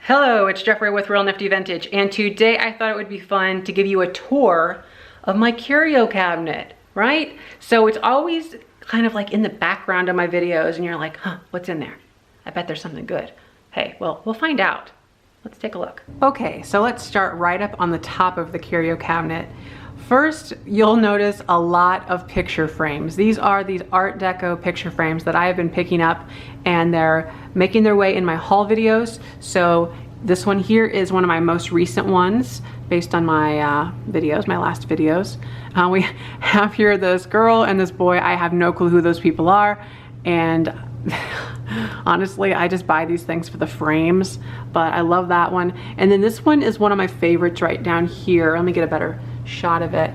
Hello, it's Jeffrey with Real Nifty Vintage, and today I thought it would be fun to give you a tour of my curio cabinet, right? So it's always kind of like in the background of my videos and you're like, huh, what's in there? I bet there's something good. Hey, well, we'll find out. Let's take a look. Okay, so let's start right up on the top of the curio cabinet. First, you'll notice a lot of picture frames. These are these Art Deco picture frames that I have been picking up, and they're making their way in my haul videos. So this one here is one of my most recent ones based on my videos, my last videos. We have here this girl and this boy. I have no clue who those people are, and honestly, I just buy these things for the frames, but I love that one. And then this one is one of my favorites right down here. Let me get a better shot of it.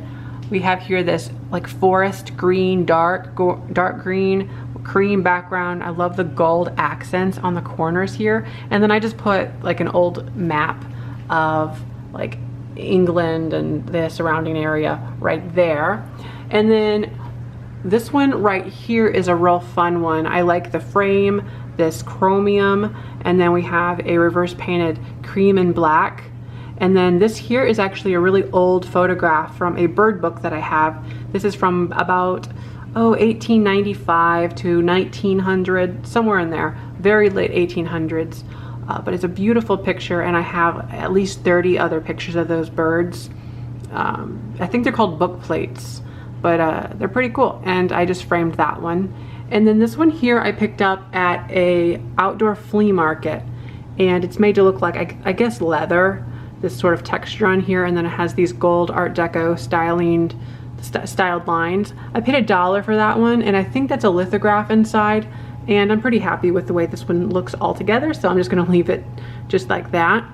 We have here this like forest green, dark green, cream background. I love the gold accents on the corners here. And then I just put like an old map of like England and the surrounding area right there. And then this one right here is a real fun one. I like the frame, this chromium, and then we have a reverse painted cream and black. And then this here is actually a really old photograph from a bird book that I have. This is from about, 1895 to 1900, somewhere in there, very late 1800s. But it's a beautiful picture, and I have at least 30 other pictures of those birds. I think they're called book plates, but they're pretty cool, and I just framed that one. And then this one here I picked up at a outdoor flea market, and it's made to look like, I guess, leather. This sort of texture on here, and then it has these gold Art Deco styled lines. I paid $1 for that one, and I think that's a lithograph inside, and I'm pretty happy with the way this one looks all together, so I'm just gonna leave it just like that.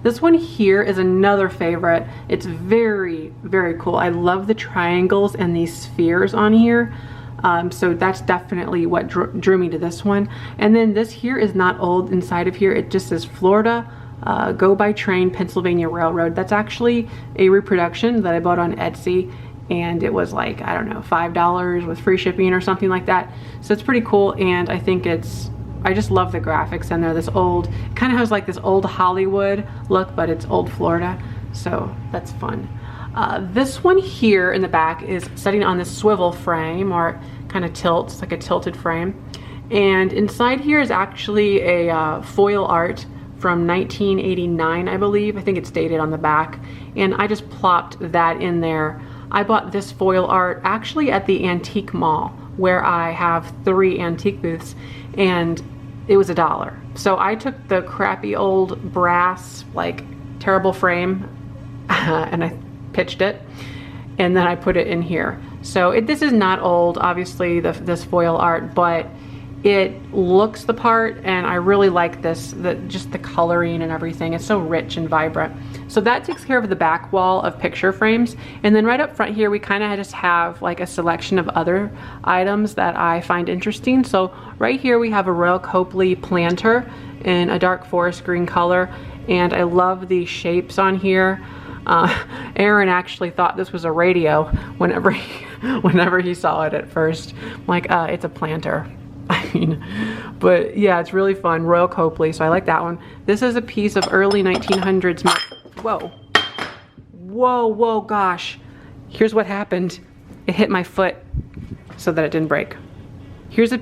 This one here is another favorite. It's very, very cool. I love the triangles and these spheres on here. So that's definitely what drew me to this one. And then this here is not old inside of here. It just says Florida, Go by Train, Pennsylvania Railroad. That's actually a reproduction that I bought on Etsy, and it was like, I don't know, $5 with free shipping or something like that. So it's pretty cool, and I think I just love the graphics, and they're this old, kind of has like this old Hollywood look, but it's old Florida, so that's fun. This one here in the back is sitting on this swivel frame, or kind of tilts, like a tilted frame. And inside here is actually a foil art from 1989, I believe. I think it's dated on the back. And I just plopped that in there. I bought this foil art actually at the antique mall, where I have 3 antique booths, and it was $1. So I took the crappy old brass, like terrible frame, and I pitched it, and then I put it in here. So this is not old, obviously, this foil art, but it looks the part, and I really like this, just the coloring and everything. It's so rich and vibrant. So that takes care of the back wall of picture frames. And then right up front here, we kind of just have like a selection of other items that I find interesting. So right here we have a Royal Copley planter in a dark forest green color, and I love the shapes on here. Aaron actually thought this was a radio whenever he saw it at first. I'm like, it's a planter. I mean, but yeah, it's really fun. Royal Copley, so I like that one. This is a piece of early 1900s. Whoa. Whoa, whoa, gosh. Here's what happened. It hit my foot so that it didn't break. Here's a...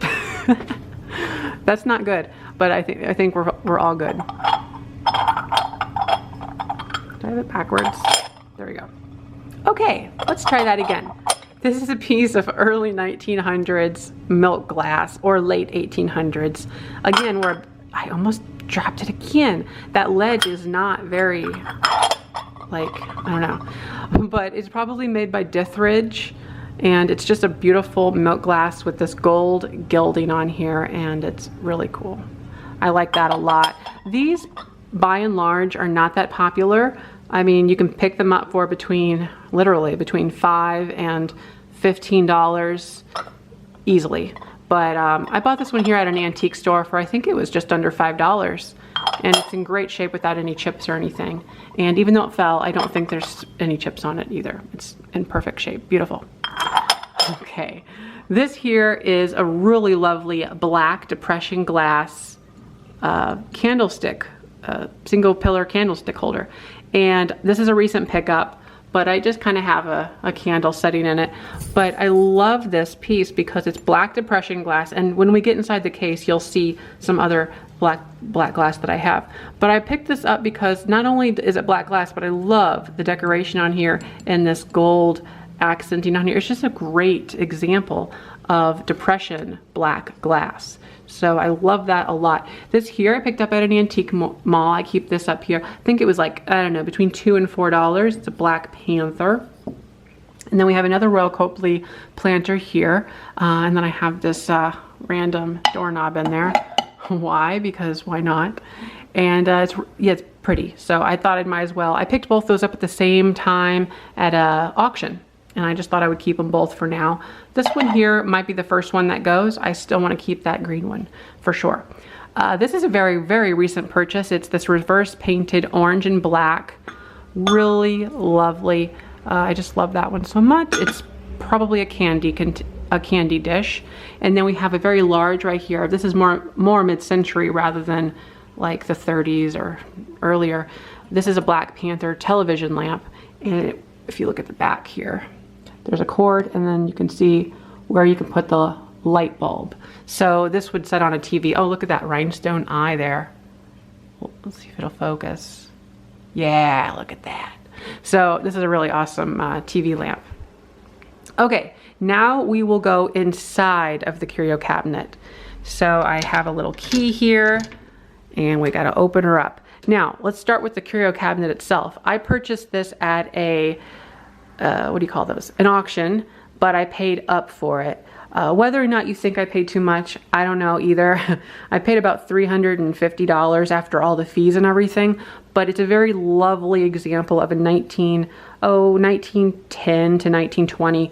That's not good, but I think we're all good. Did I have it backwards? There we go. Okay, let's try that again. This is a piece of early 1900s milk glass, or late 1800s. Again, I almost dropped it again. That ledge is not very, like, I don't know. But it's probably made by Dithridge, and it's just a beautiful milk glass with this gold gilding on here, and it's really cool. I like that a lot. These, by and large, are not that popular. I mean, you can pick them up for literally between $5 and $15 easily. But I bought this one here at an antique store for, I think it was just under $5. And it's in great shape without any chips or anything. And even though it fell, I don't think there's any chips on it either. It's in perfect shape. Beautiful. Okay. This here is a really lovely black depression glass candlestick single pillar candlestick holder. And this is a recent pickup, but I just kind of have a candle setting in it. But I love this piece because it's black depression glass, and when we get inside the case, you'll see some other black glass that I have. But I picked this up because not only is it black glass, but I love the decoration on here and this gold accenting on here. It's just a great example of depression black glass. So I love that a lot. This here I picked up at an antique mall. I keep this up here. I think it was like, I don't know, between $2 and $4. It's a Black Panther. And then we have another Royal Copley planter here. And then I have this random doorknob in there. Why? Because why not? And it's pretty. So I thought I might as well. I picked both those up at the same time at an auction. And I just thought I would keep them both for now. This one here might be the first one that goes. I still want to keep that green one for sure. This is a very, very recent purchase. It's this reverse painted orange and black. Really lovely. I just love that one so much. It's probably a candy dish. And then we have a very large right here. This is more mid-century rather than like the 30s or earlier. This is a Black Panther television lamp. And if you look at the back here, there's a cord, and then you can see where you can put the light bulb. So this would set on a TV. Oh, look at that rhinestone eye there. Well, let's see if it'll focus. Yeah, look at that. So this is a really awesome TV lamp. Okay, now we will go inside of the curio cabinet. So I have a little key here, and we gotta open her up. Now, let's start with the curio cabinet itself. I purchased this at a what do you call those? An auction, but I paid up for it. Whether or not you think I paid too much, I don't know either. I paid about $350 after all the fees and everything, but it's a very lovely example of a 1910 to 1920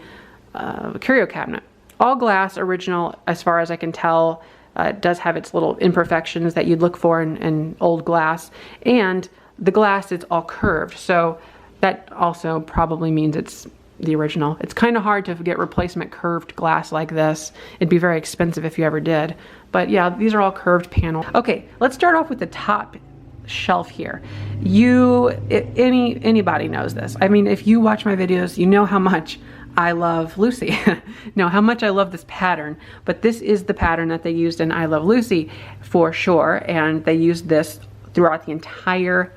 curio cabinet. All glass, original as far as I can tell. It does have its little imperfections that you'd look for in old glass, and the glass is all curved, so that also probably means it's the original. It's kind of hard to get replacement curved glass like this. It'd be very expensive if you ever did. But yeah, these are all curved panels. Okay, let's start off with the top shelf here. Anybody knows this. I mean, if you watch my videos, you know how much I love Lucy. No, how much I love this pattern. But this is the pattern that they used in I Love Lucy for sure. And they used this throughout the entire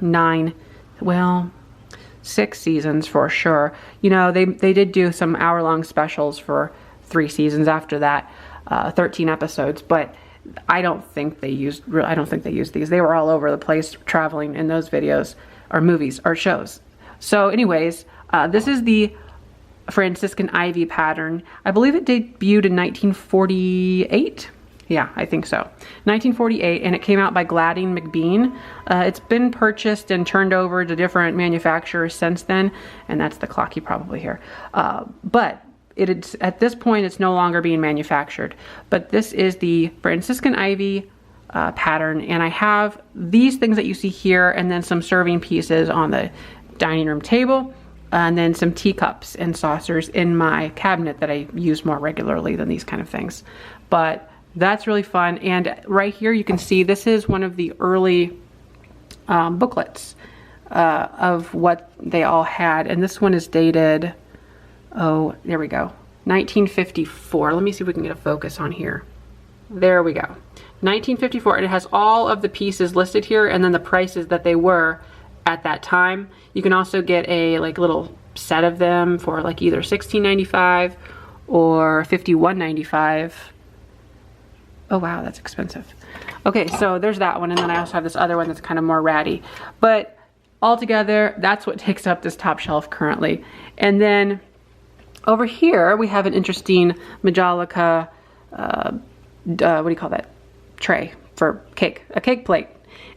6 seasons for sure. You know, they did do some hour-long specials for 3 seasons after that, 13 episodes, but I don't think they used these. They were all over the place traveling in those videos or movies or shows. So anyways, this is the Franciscan ivy pattern. I believe it debuted in 1948. Yeah, I think so. 1948, and it came out by Gladding McBean. It's been purchased and turned over to different manufacturers since then, and that's the clock you probably hear. But at this point, it's no longer being manufactured. But this is the Franciscan ivy pattern, and I have these things that you see here, and then some serving pieces on the dining room table, and then some teacups and saucers in my cabinet that I use more regularly than these kind of things. But that's really fun. And right here you can see this is one of the early booklets of what they all had. And this one is dated, oh, there we go, 1954. Let me see if we can get a focus on here. There we go. 1954, and it has all of the pieces listed here and then the prices that they were at that time. You can also get a little set of them for like either $16.95 or $51.95. Oh wow, that's expensive. Okay, so there's that one, and then I also have this other one that's kind of more ratty. But altogether, that's what takes up this top shelf currently. And then over here, we have an interesting Majolica, what do you call that? Tray for cake, a cake plate.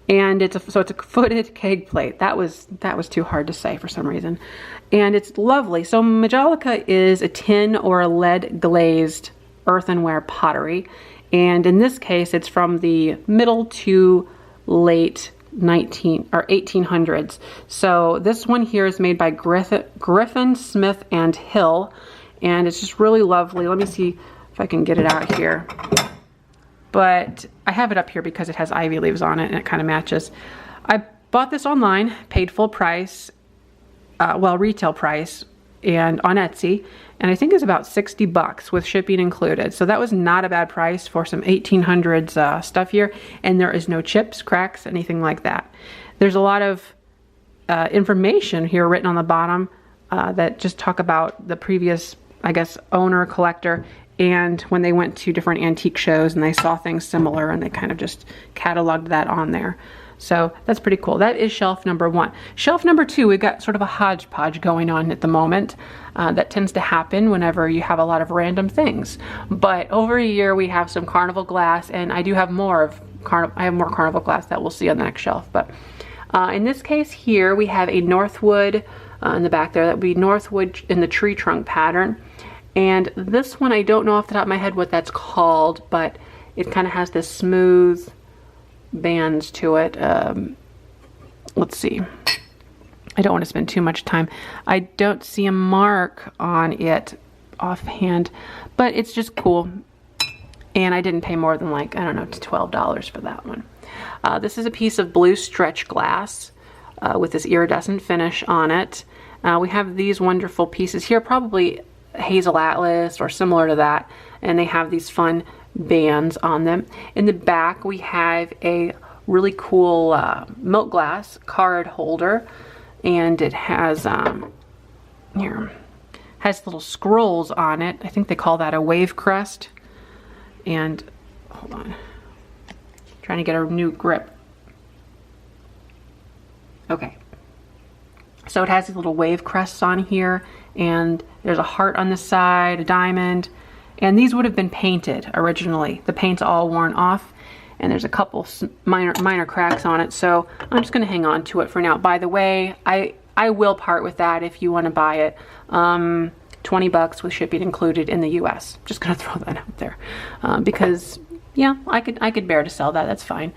And it's a footed cake plate. That was too hard to say for some reason. And it's lovely. So Majolica is a tin or a lead glazed earthenware pottery. And in this case, it's from the middle to late 1800s. So this one here is made by Griffin, Smith, and Hill. And it's just really lovely. Let me see if I can get it out here. But I have it up here because it has ivy leaves on it and it kind of matches. I bought this online, paid full price, well, retail price, and on Etsy, and I think it's about 60 bucks with shipping included. So that was not a bad price for some 1800s stuff here, and there is no chips, cracks, anything like that. There's a lot of information here written on the bottom that just talk about the previous, I guess, owner, collector, and when they went to different antique shows and they saw things similar, and they kind of just cataloged that on there. So that's pretty cool. That is shelf number 1. Shelf number 2, we've got sort of a hodgepodge going on at the moment. That tends to happen whenever you have a lot of random things. But over here we have some Carnival Glass, and I do have more of more Carnival Glass that we'll see on the next shelf. But in this case here, we have a Northwood in the back there. That would be Northwood in the tree trunk pattern. And this one, I don't know off the top of my head what that's called, but it kind of has this smooth bands to it. Let's see. I don't want to spend too much time. I don't see a mark on it offhand, but it's just cool. And I didn't pay more than, like, I don't know, $12 for that one. This is a piece of blue stretch glass with this iridescent finish on it. We have these wonderful pieces here, probably Hazel Atlas or similar to that, and they have these fun bands on them. In the back we have a really cool milk glass card holder, and it has has little scrolls on it. I think they call that a wave crest. And hold on, trying to get a new grip. Okay, so it has these little wave crests on here, and there's a heart on the side, a diamond. And these would have been painted originally. The paint's all worn off, and there's a couple minor cracks on it. So I'm just going to hang on to it for now. By the way, I will part with that if you want to buy it. 20 bucks with shipping included in the US. Just going to throw that out there because yeah, I could bear to sell that. That's fine.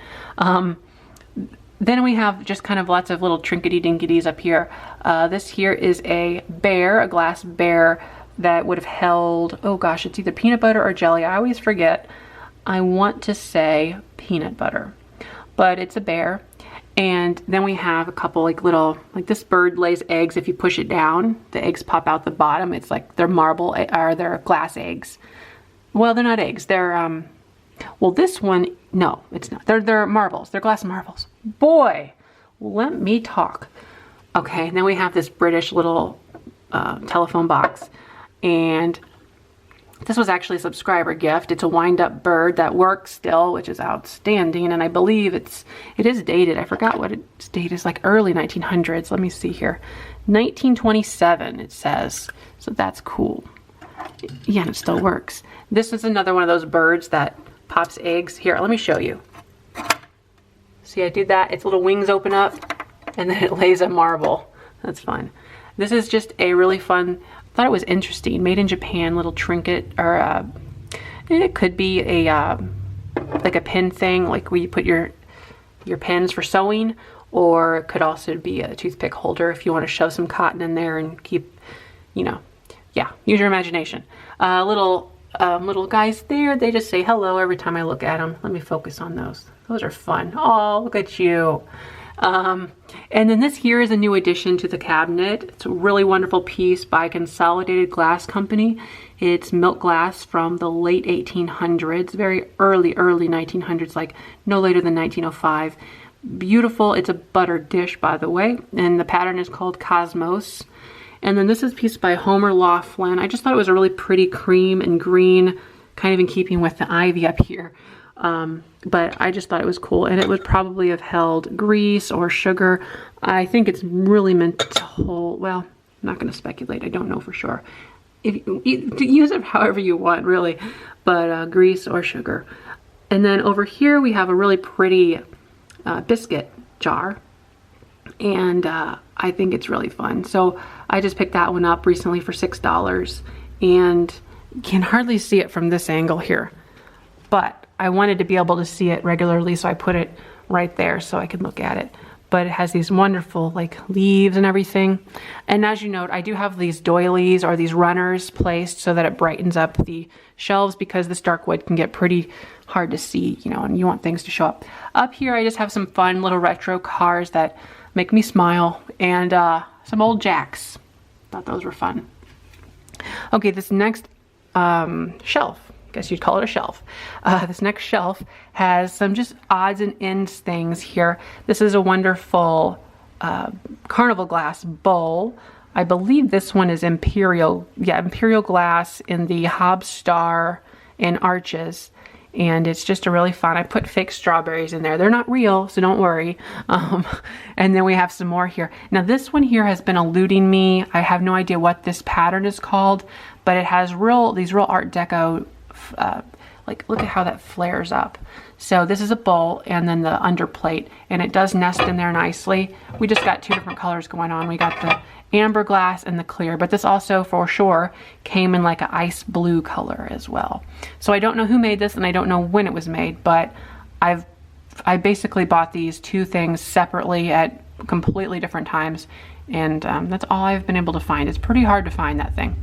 Then we have just kind of lots of little trinkety dinkities up here. This here is a bear, a glass bear, that would have held, oh gosh, it's either peanut butter or jelly. I always forget. I want to say peanut butter, but it's a bear. And then we have a couple like little, like this bird lays eggs. If you push it down, the eggs pop out the bottom. It's like they're marble, or they're glass eggs. Well, they're not eggs. They're, well, this one, no, it's not. They're marbles. They're glass marbles. Boy, let me talk. Okay, and then we have this British little telephone box. And this was actually a subscriber gift. It's a wind-up bird that works still, which is outstanding. And I believe it is dated. I forgot what its date is, like early 1900s. Let me see here. 1927, it says. So that's cool. Yeah, and it still works. This is another one of those birds that pops eggs. Here, let me show you. See, I did that. Its little wings open up, and then it lays a marble. That's fun. This is just a really fun, I thought it was interesting, made in Japan little trinket, or it could be a like a pin thing, like where you put your pins for sewing, or it could also be a toothpick holder if you want to shove some cotton in there and keep, you know, yeah, use your imagination. Little guys there, they just say hello every time I look at them. Let me focus on those. Those are fun. Oh, look at you. And then this here is a new addition to the cabinet. It's a really wonderful piece by Consolidated Glass Company. It's milk glass from the late 1800s, very early 1900s, like no later than 1905. Beautiful. It's a butter dish, by the way, and the pattern is called Cosmos. And then this is a piece by Homer Laughlin. I just thought it was a really pretty cream and green, kind of in keeping with the ivy up here. But I just thought it was cool, and it would probably have held grease or sugar. I think it's really meant to hold, well, I'm not going to speculate. I don't know for sure. If you use it however you want, really, but grease or sugar. And then over here we have a really pretty biscuit jar, and I think it's really fun. So I just picked that one up recently for $6, and you can hardly see it from this angle here, but I wanted to be able to see it regularly, so I put it right there so I could look at it. But but it has these wonderful like leaves and everything. And as you note, I do have these doilies or these runners placed so that it brightens up the shelves, because this dark wood can get pretty hard to see, you know, and you want things to show up. Up here, I just have some fun little retro cars that make me smile, and some old jacks. Thought those were fun. Okay, this next shelf, I guess you'd call it a shelf. This next shelf has some just odds and ends things here. This is a wonderful Carnival Glass bowl. I believe this one is Imperial Glass in the Hob Star and arches. And it's just a really fun, I put fake strawberries in there. They're not real, so don't worry. And then we have some more here. Now this one here has been eluding me. I have no idea what this pattern is called, but it has these real Art Deco, like look at how that flares up. So this is a bowl and then the underplate, and it does nest in there nicely. We just got two different colors going on. We got the amber glass and the clear, but this also for sure came in like an ice blue color as well. So I don't know who made this and I don't know when it was made, but I basically bought these two things separately at completely different times, and that's all I've been able to find. It's pretty hard to find that thing.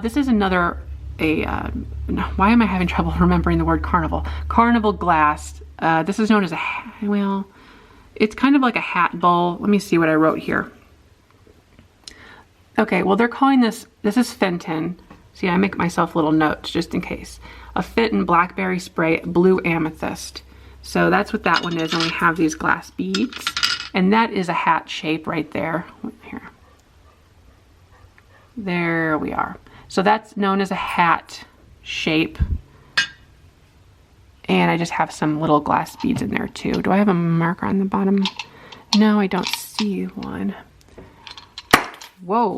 This is another why am I having trouble remembering the word carnival? Carnival Glass. This is known as well, it's kind of like a hat bowl. Let me see what I wrote here. Okay, well they're calling this is Fenton. See, I make myself little notes just in case. A Fenton Blackberry Spray Blue Amethyst. So that's what that one is, and we have these glass beads. And that is a hat shape right there. Here. There we are. So that's known as a hat shape. And I just have some little glass beads in there too. Do I have a marker on the bottom? No, I don't see one. Whoa,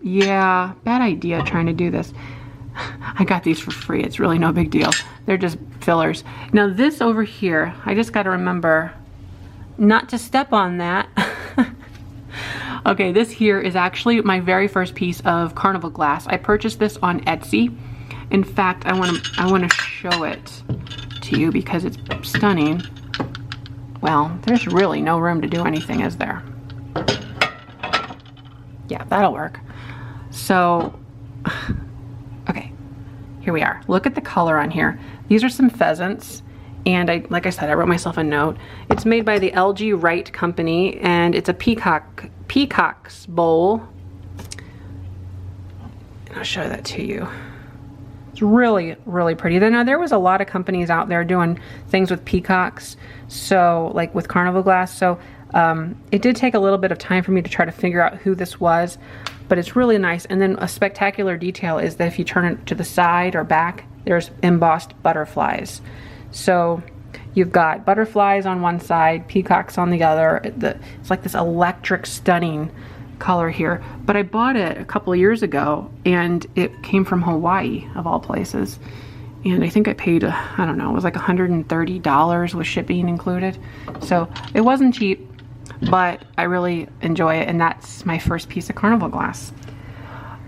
yeah, bad idea trying to do this. I got these for free. It's really no big deal. They're just fillers. Now this over here, I just got to remember not to step on that. Okay, this here is actually my very first piece of Carnival Glass. I purchased this on Etsy. In fact, I want to show it to you because it's stunning. Well, there's really no room to do anything, is there? Yeah, that'll work. So, okay, here we are. Look at the color on here. These are some pheasants, and like I said, I wrote myself a note. It's made by the LG Wright Company, and it's a peacock's bowl. And I'll show that to you. It's really, really pretty. Now, there was a lot of companies out there doing things with peacocks, so like with Carnival Glass. So it did take a little bit of time for me to try to figure out who this was, but it's really nice. And then a spectacular detail is that if you turn it to the side or back, there's embossed butterflies. So you've got butterflies on one side, peacocks on the other. It's like this electric, stunning color here. But I bought it a couple of years ago, and it came from Hawaii, of all places. And I think I paid, I don't know, it was like $130 with shipping included. So it wasn't cheap, but I really enjoy it, and that's my first piece of Carnival Glass.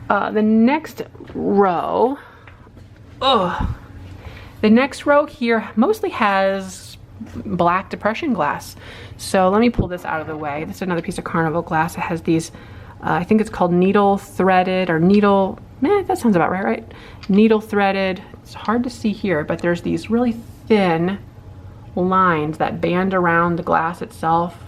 The next row, the next row here mostly has black depression glass. So let me pull this out of the way. This is another piece of Carnival Glass. It has these, I think it's called needle threaded or needle, that sounds about right? Needle threaded. It's hard to see here, but there's these really thin lines that band around the glass itself.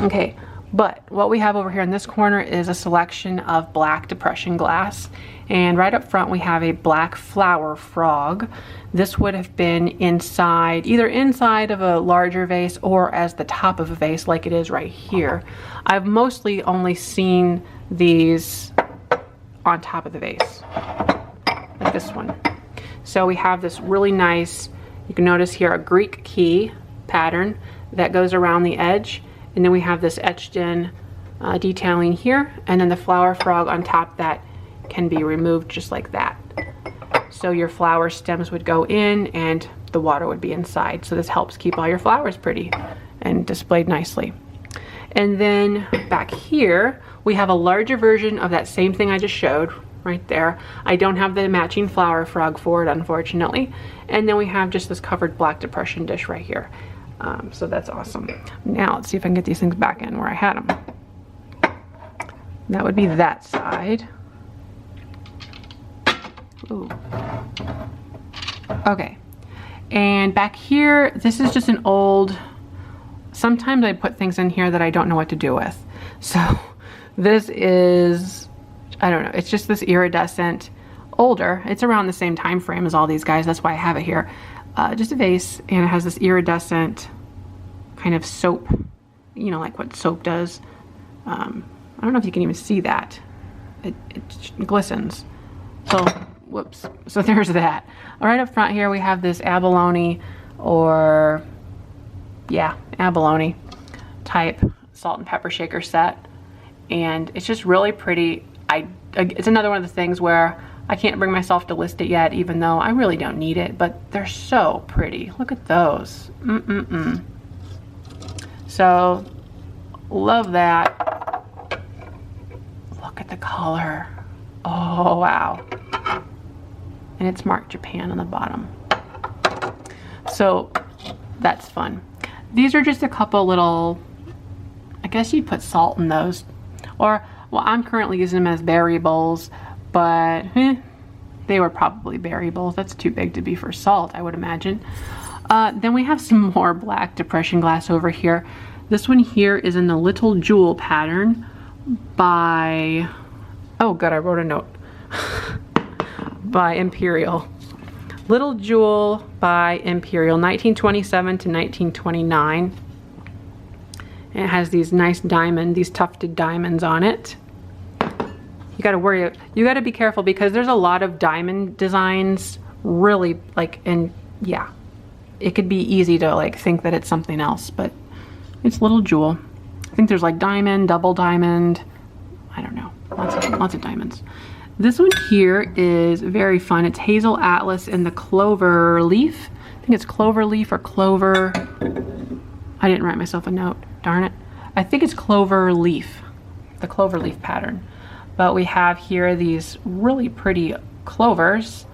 Okay, but what we have over here in this corner is a selection of black depression glass, and right up front we have a black flower frog. This would have been inside, either inside of a larger vase or as the top of a vase like it is right here. I've mostly only seen these on top of the vase, like this one. So we have this really nice, you can notice here, a Greek key pattern that goes around the edge. And then we have this etched in detailing here, and then the flower frog on top that can be removed just like that. So your flower stems would go in and the water would be inside. So this helps keep all your flowers pretty and displayed nicely. And then back here, we have a larger version of that same thing I just showed right there. I don't have the matching flower frog for it, unfortunately. And then we have just this covered black depression dish right here. So that's awesome. Now let's see if I can get these things back in where I had them. That would be that side. Ooh. Okay. And back here, this is just an old, sometimes I put things in here that I don't know what to do with. So this is, I don't know, it's just this iridescent, older, it's around the same time frame as all these guys, that's why I have it here. Just a vase, and it has this iridescent kind of soap, you know, like what soap does. I don't know if you can even see that. It glistens. So, whoops. So there's that. Right up front here we have this abalone, or yeah, abalone type salt and pepper shaker set, and it's just really pretty. It's another one of the things where I can't bring myself to list it yet, even though I really don't need it, but they're so pretty. Look at those. So love that. Look at the color. Oh wow. And it's marked Japan on the bottom. So that's fun. These are just a couple little, I guess you'd put salt in those. Or, well, I'm currently using them as berry bowls, but they were probably berry bowls. That's too big to be for salt, I would imagine. Then we have some more black depression glass over here. This one here is in the Little Jewel pattern by, oh good, I wrote a note. By Imperial. Little Jewel by Imperial, 1927 to 1929. And it has these nice these tufted diamonds on it. You gotta be careful because there's a lot of diamond designs, really, like, and yeah, it could be easy to like think that it's something else, but it's Little Jewel. I think there's like diamond, double diamond, I don't know, lots of diamonds. This one here is very fun. It's Hazel Atlas in the clover leaf. I think it's clover leaf or clover. I didn't write myself a note, darn it. I think it's clover leaf, the clover leaf pattern. But we have here these really pretty clovers,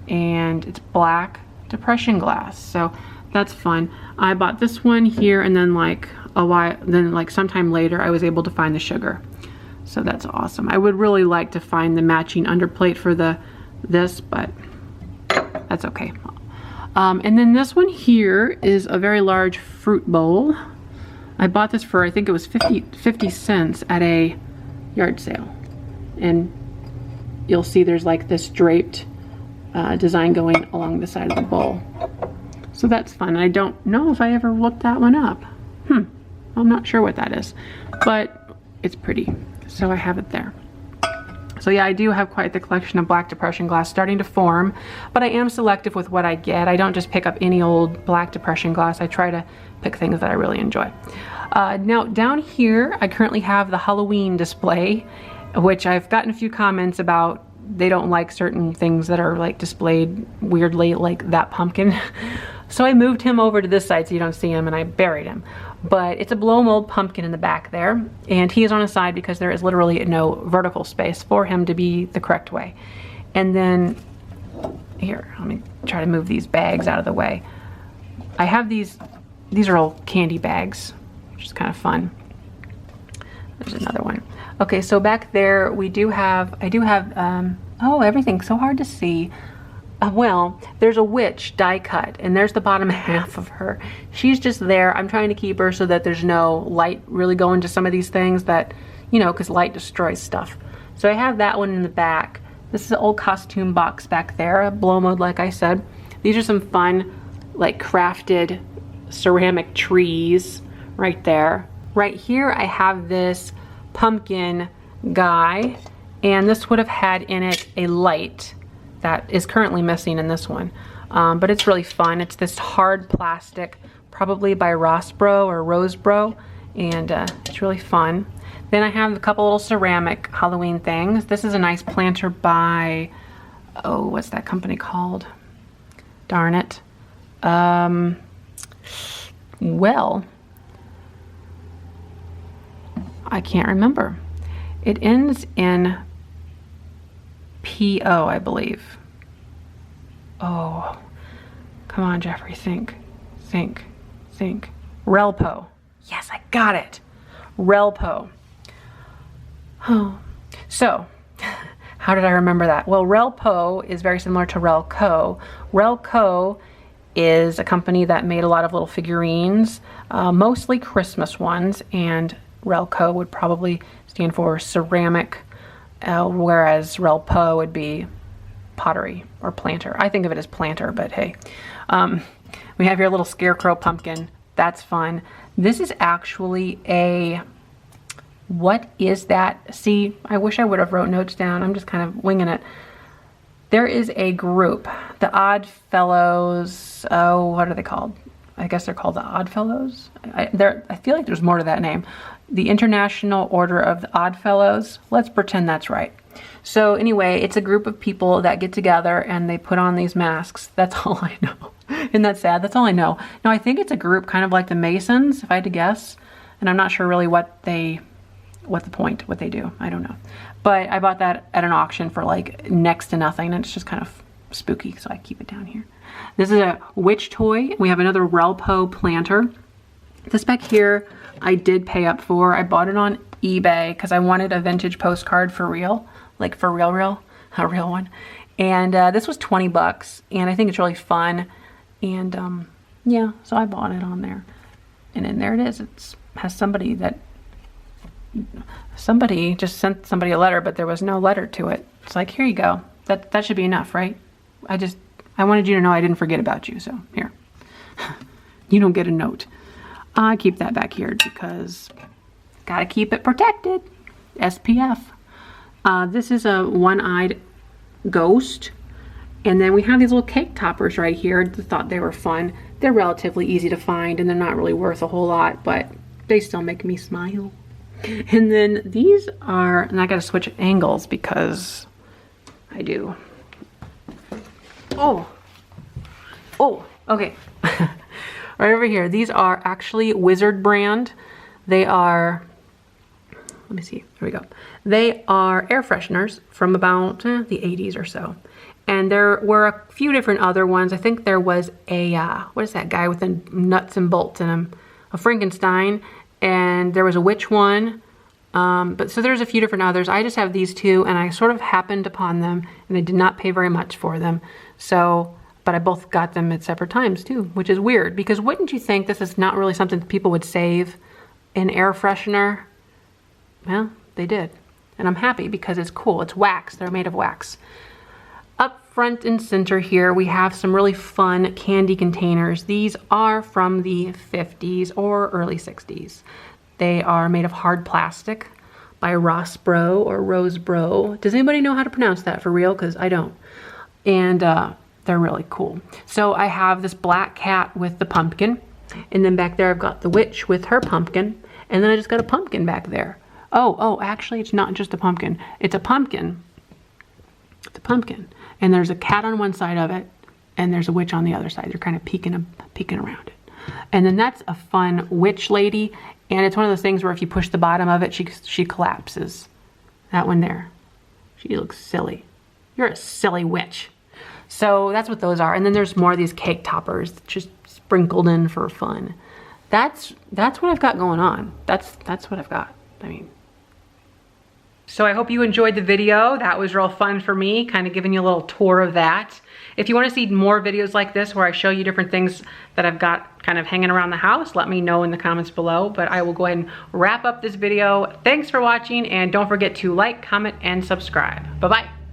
and it's black depression glass. So that's fun. I bought this one here, and then like sometime later I was able to find the sugar. So that's awesome. I would really like to find the matching underplate for this, but that's okay. And then this one here is a very large fruit bowl. I bought this for, I think it was 50 cents at a yard sale. And you'll see there's like this draped design going along the side of the bowl. So that's fun. I don't know if I ever looked that one up. I'm not sure what that is, but it's pretty. So I have it there. So yeah, I do have quite the collection of black depression glass starting to form, but I am selective with what I get. I don't just pick up any old black depression glass. I try to pick things that I really enjoy. Now down here, I currently have the Halloween display, which I've gotten a few comments about. They don't like certain things that are like displayed weirdly, like that pumpkin. So I moved him over to this side so you don't see him, and I buried him. But it's a blow mold pumpkin in the back there, and he is on his side because there is literally no vertical space for him to be the correct way. And then here, let me try to move these bags out of the way. I have these are all candy bags, which is kind of fun. There's another one. Okay, so back there I do have, oh, everything's so hard to see. Well, there's a witch die cut, and there's the bottom half of her. She's just there. I'm trying to keep her so that there's no light really going to some of these things that, you know, because light destroys stuff. So I have that one in the back. This is an old costume box back there, a blow mold like I said. These are some fun, like crafted ceramic trees right there. Right here I have this pumpkin guy, and this would have had in it a light that is currently missing in this one. But it's really fun. It's this hard plastic, probably by Rossbro or Rosebro, and it's really fun. Then I have a couple little ceramic Halloween things. This is a nice planter by, oh, what's that company called? Darn it. Well, I can't remember. It ends in P-O, I believe. Oh, come on, Jeffrey, think. think. Relpo. Yes, I got it. Relpo. Oh. So, how did I remember that? Well, Relpo is very similar to Relco. Relco is a company that made a lot of little figurines, mostly Christmas ones, and Relco would probably stand for ceramic, whereas Relpo would be pottery or planter. I think of it as planter, but hey. We have your little scarecrow pumpkin. That's fun. This is actually a, what is that? See, I wish I would have wrote notes down. I'm just kind of winging it. There is a group, the Odd Fellows. Oh, what are they called? I guess they're called the Odd Fellows. I feel like there's more to that name. The International Order of the Odd Fellows. Let's pretend that's right. So anyway, it's a group of people that get together and they put on these masks. That's all I know. Isn't that sad? That's all I know. No, I think it's a group kind of like the Masons, if I had to guess. And I'm not sure really what they do. I don't know. But I bought that at an auction for like next to nothing, and it's just kind of spooky, so I keep it down here. This is a witch toy. We have another Relpo planter. This back here, I did pay up for. I bought it on eBay because I wanted a vintage postcard for real, like for real, a real one. And this was 20 bucks, and I think it's really fun. And yeah, so I bought it on there. And then there it is. It has somebody just sent somebody a letter, but there was no letter to it. It's like, here you go. That should be enough, right? I wanted you to know I didn't forget about you, so here. You don't get a note. I keep that back here because gotta keep it protected. SPF. This is a one-eyed ghost. And then we have these little cake toppers right here. I thought they were fun. They're relatively easy to find and they're not really worth a whole lot, but they still make me smile. And then these are, and I gotta switch angles because I do. Oh, okay. Right over here. These are actually Wizard brand. They are, let me see, here we go. They are air fresheners from about the 80s or so. And there were a few different other ones. I think there was a, what is that guy with the nuts and bolts in him? A Frankenstein. And there was a witch one. But so there's a few different others. I just have these two, and I sort of happened upon them, and I did not pay very much for them. So, but I both got them at separate times too, which is weird because wouldn't you think this is not really something that people would save? An air freshener? Well, they did. And I'm happy because it's cool. It's wax. They're made of wax. Up front and center here, we have some really fun candy containers. These are from the 50s or early 60s. They are made of hard plastic by Rosbro or Rosebro. Does anybody know how to pronounce that for real? Because I don't. And they're really cool. So I have this black cat with the pumpkin. And then back there I've got the witch with her pumpkin. And then I just got a pumpkin back there. Oh, actually it's not just a pumpkin. It's a pumpkin. It's a pumpkin. And there's a cat on one side of it, and there's a witch on the other side. They're kind of peeking around it. And then that's a fun witch lady, and it's one of those things where if you push the bottom of it, she collapses. That one there. She looks silly. You're a silly witch. So that's what those are. And then there's more of these cake toppers just sprinkled in for fun. That's what I've got going on. That's what I've got. I mean, so I hope you enjoyed the video. That was real fun for me, kind of giving you a little tour of that. If you want to see more videos like this where I show you different things that I've got kind of hanging around the house, let me know in the comments below. But I will go ahead and wrap up this video. Thanks for watching, and don't forget to like, comment, and subscribe. Bye-bye.